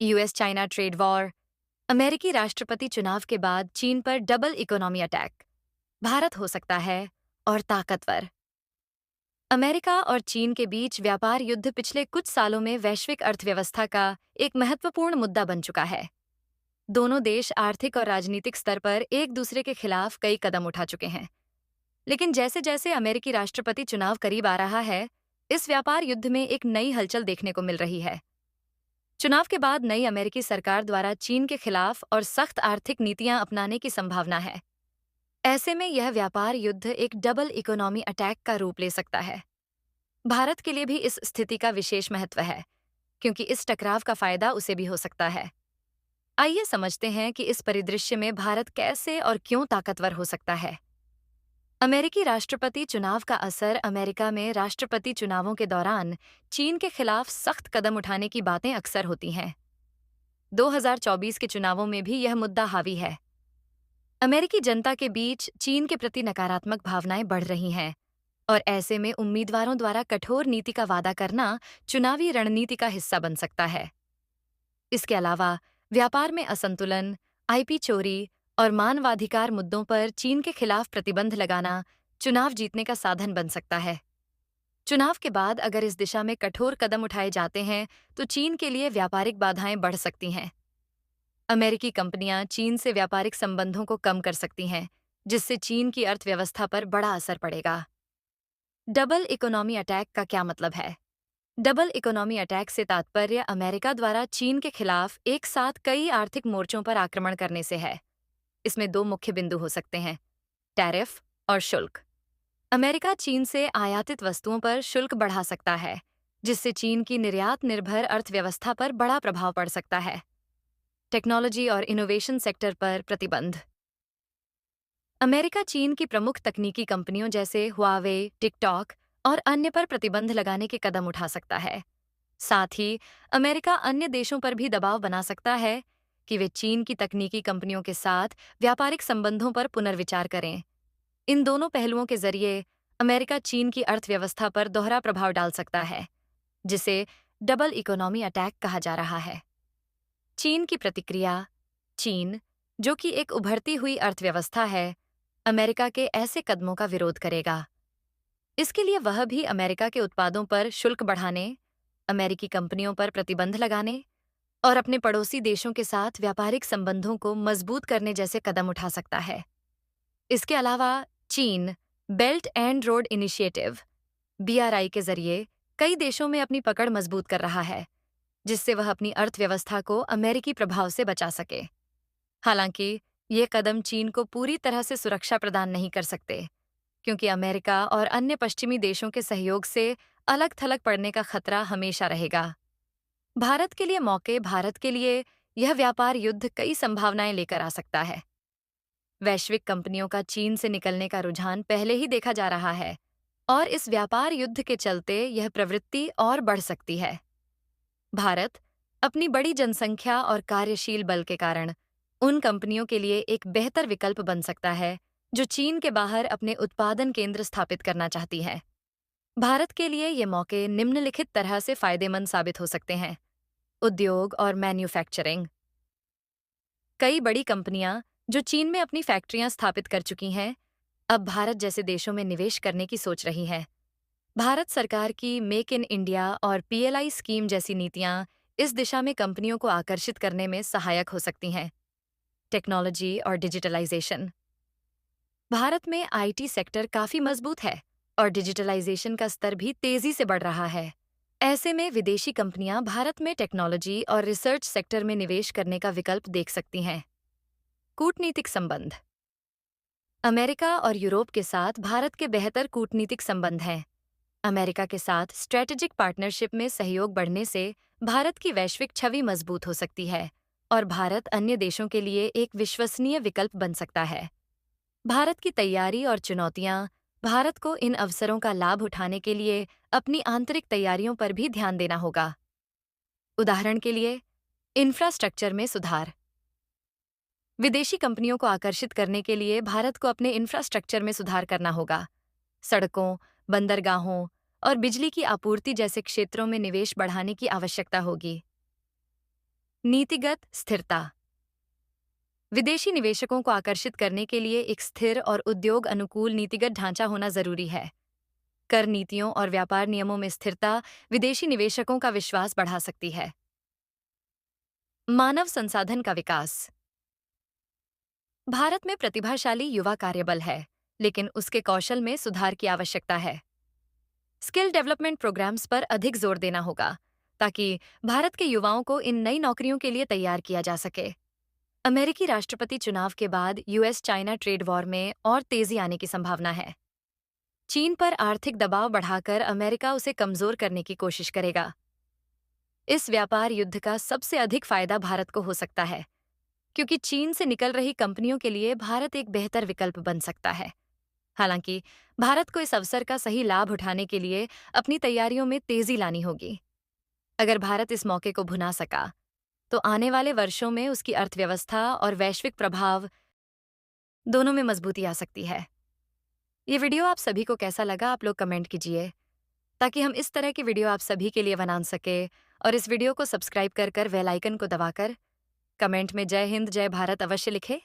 US China trade war, अमेरिकी राष्ट्रपति चुनाव के बाद चीन पर डबल इकोनॉमी अटैक, भारत हो सकता है और ताकतवर। अमेरिका और चीन के बीच व्यापार युद्ध पिछले कुछ सालों में वैश्विक अर्थव्यवस्था का एक महत्वपूर्ण मुद्दा बन चुका है। दोनों देश आर्थिक और राजनीतिक स्तर पर एक दूसरे के खिलाफ कई कदम उठा चुके हैं। लेकिन जैसे जैसे अमेरिकी राष्ट्रपति चुनाव करीब आ रहा है, इस व्यापार युद्ध में एक नई हलचल देखने को मिल रही है। चुनाव के बाद नई अमेरिकी सरकार द्वारा चीन के खिलाफ और सख्त आर्थिक नीतियां अपनाने की संभावना है। ऐसे में यह व्यापार युद्ध एक डबल इकोनॉमी अटैक का रूप ले सकता है। भारत के लिए भी इस स्थिति का विशेष महत्व है, क्योंकि इस टकराव का फायदा उसे भी हो सकता है। आइए समझते हैं कि इस परिदृश्य में भारत कैसे और क्यों ताकतवर हो सकता है। अमेरिकी राष्ट्रपति चुनाव का असर। अमेरिका में राष्ट्रपति चुनावों के दौरान चीन के खिलाफ सख्त कदम उठाने की बातें अक्सर होती हैं। 2024 के चुनावों में भी यह मुद्दा हावी है। अमेरिकी जनता के बीच चीन के प्रति नकारात्मक भावनाएं बढ़ रही हैं, और ऐसे में उम्मीदवारों द्वारा कठोर नीति का वादा करना चुनावी रणनीति का हिस्सा बन सकता है। इसके अलावा व्यापार में असंतुलन, आईपी चोरी और मानवाधिकार मुद्दों पर चीन के खिलाफ प्रतिबंध लगाना चुनाव जीतने का साधन बन सकता है। चुनाव के बाद अगर इस दिशा में कठोर कदम उठाए जाते हैं, तो चीन के लिए व्यापारिक बाधाएं बढ़ सकती हैं। अमेरिकी कंपनियां चीन से व्यापारिक संबंधों को कम कर सकती हैं, जिससे चीन की अर्थव्यवस्था पर बड़ा असर पड़ेगा। डबल इकोनॉमी अटैक का क्या मतलब है? डबल इकोनॉमी अटैक से तात्पर्य अमेरिका द्वारा चीन के खिलाफ एक साथ कई आर्थिक मोर्चों पर आक्रमण करने से है। इसमें दो मुख्य बिंदु हो सकते हैं: टैरिफ और शुल्क। अमेरिका चीन से आयातित वस्तुओं पर शुल्क बढ़ा सकता है, जिससे चीन की निर्यात निर्भर अर्थव्यवस्था पर बड़ा प्रभाव पड़ सकता है। टेक्नोलॉजी और इनोवेशन सेक्टर पर प्रतिबंध। अमेरिका चीन की प्रमुख तकनीकी कंपनियों जैसे हुआवे, टिकटॉक और अन्य पर प्रतिबंध लगाने के कदम उठा सकता है। साथ ही अमेरिका अन्य देशों पर भी दबाव बना सकता है कि वे चीन की तकनीकी कंपनियों के साथ व्यापारिक संबंधों पर पुनर्विचार करें। इन दोनों पहलुओं के जरिए अमेरिका चीन की अर्थव्यवस्था पर दोहरा प्रभाव डाल सकता है, जिसे डबल इकोनॉमी अटैक कहा जा रहा है। चीन की प्रतिक्रिया। चीन, जो कि एक उभरती हुई अर्थव्यवस्था है, अमेरिका के ऐसे कदमों का विरोध करेगा। इसके लिए वह भी अमेरिका के उत्पादों पर शुल्क बढ़ाने, अमेरिकी कंपनियों पर प्रतिबंध लगाने और अपने पड़ोसी देशों के साथ व्यापारिक संबंधों को मजबूत करने जैसे कदम उठा सकता है। इसके अलावा चीन belt and road initiative (BRI) के जरिए कई देशों में अपनी पकड़ मजबूत कर रहा है, जिससे वह अपनी अर्थव्यवस्था को अमेरिकी प्रभाव से बचा सके। हालांकि ये कदम चीन को पूरी तरह से सुरक्षा प्रदान नहीं कर सकते, क्योंकि अमेरिका और अन्य पश्चिमी देशों के सहयोग से अलग-थलग पड़ने का खतरा हमेशा रहेगा। भारत के लिए मौके। भारत के लिए यह व्यापार युद्ध कई संभावनाएं लेकर आ सकता है। वैश्विक कंपनियों का चीन से निकलने का रुझान पहले ही देखा जा रहा है, और इस व्यापार युद्ध के चलते यह प्रवृत्ति और बढ़ सकती है। भारत अपनी बड़ी जनसंख्या और कार्यशील बल के कारण उन कंपनियों के लिए एक बेहतर विकल्प बन सकता है जो चीन के बाहर अपने उत्पादन केंद्र स्थापित करना चाहती हैं। भारत के लिए ये मौके निम्नलिखित तरह से फायदेमंद साबित हो सकते हैं। उद्योग और मैन्युफैक्चरिंग। कई बड़ी कंपनियां जो चीन में अपनी फैक्ट्रियां स्थापित कर चुकी हैं, अब भारत जैसे देशों में निवेश करने की सोच रही हैं। भारत सरकार की मेक इन इंडिया और पीएलआई स्कीम जैसी नीतियां इस दिशा में कंपनियों को आकर्षित करने में सहायक हो सकती हैं। टेक्नोलॉजी और डिजिटलाइजेशन। भारत में आईटी सेक्टर काफी मजबूत है, और डिजिटलाइजेशन का स्तर भी तेजी से बढ़ रहा है। ऐसे में विदेशी कंपनियां भारत में टेक्नोलॉजी और रिसर्च सेक्टर में निवेश करने का विकल्प देख सकती हैं। कूटनीतिक संबंध। अमेरिका और यूरोप के साथ भारत के बेहतर कूटनीतिक संबंध हैं। अमेरिका के साथ स्ट्रेटेजिक पार्टनरशिप में सहयोग बढ़ने से भारत की वैश्विक छवि मजबूत हो सकती है, और भारत अन्य देशों के लिए एक विश्वसनीय विकल्प बन सकता है। भारत की तैयारी और चुनौतियां। भारत को इन अवसरों का लाभ उठाने के लिए अपनी आंतरिक तैयारियों पर भी ध्यान देना होगा। उदाहरण के लिए, इंफ्रास्ट्रक्चर में सुधार। विदेशी कंपनियों को आकर्षित करने के लिए भारत को अपने इंफ्रास्ट्रक्चर में सुधार करना होगा। सड़कों, बंदरगाहों और बिजली की आपूर्ति जैसे क्षेत्रों में निवेश बढ़ाने की आवश्यकता होगी। नीतिगत स्थिरता। विदेशी निवेशकों को आकर्षित करने के लिए एक स्थिर और उद्योग अनुकूल नीतिगत ढांचा होना जरूरी है। कर नीतियों और व्यापार नियमों में स्थिरता विदेशी निवेशकों का विश्वास बढ़ा सकती है। मानव संसाधन का विकास। भारत में प्रतिभाशाली युवा कार्यबल है, लेकिन उसके कौशल में सुधार की आवश्यकता है। स्किल डेवलपमेंट प्रोग्राम्स पर अधिक जोर देना होगा, ताकि भारत के युवाओं को इन नई नौकरियों के लिए तैयार किया जा सके। अमेरिकी राष्ट्रपति चुनाव के बाद यूएस चाइना ट्रेड वॉर में और तेजी आने की संभावना है। चीन पर आर्थिक दबाव बढ़ाकर अमेरिका उसे कमजोर करने की कोशिश करेगा। इस व्यापार युद्ध का सबसे अधिक फायदा भारत को हो सकता है, क्योंकि चीन से निकल रही कंपनियों के लिए भारत एक बेहतर विकल्प बन सकता है। हालांकि भारत को इस अवसर का सही लाभ उठाने के लिए अपनी तैयारियों में तेजी लानी होगी। अगर भारत इस मौके को भुना सका, तो आने वाले वर्षों में उसकी अर्थव्यवस्था और वैश्विक प्रभाव दोनों में मजबूती आ सकती है। ये वीडियो आप सभी को कैसा लगा, आप लोग कमेंट कीजिए, ताकि हम इस तरह की वीडियो आप सभी के लिए बना सके। और इस वीडियो को सब्सक्राइब कर बेल आइकन को दबाकर कमेंट में जय हिंद जय भारत अवश्य लिखें।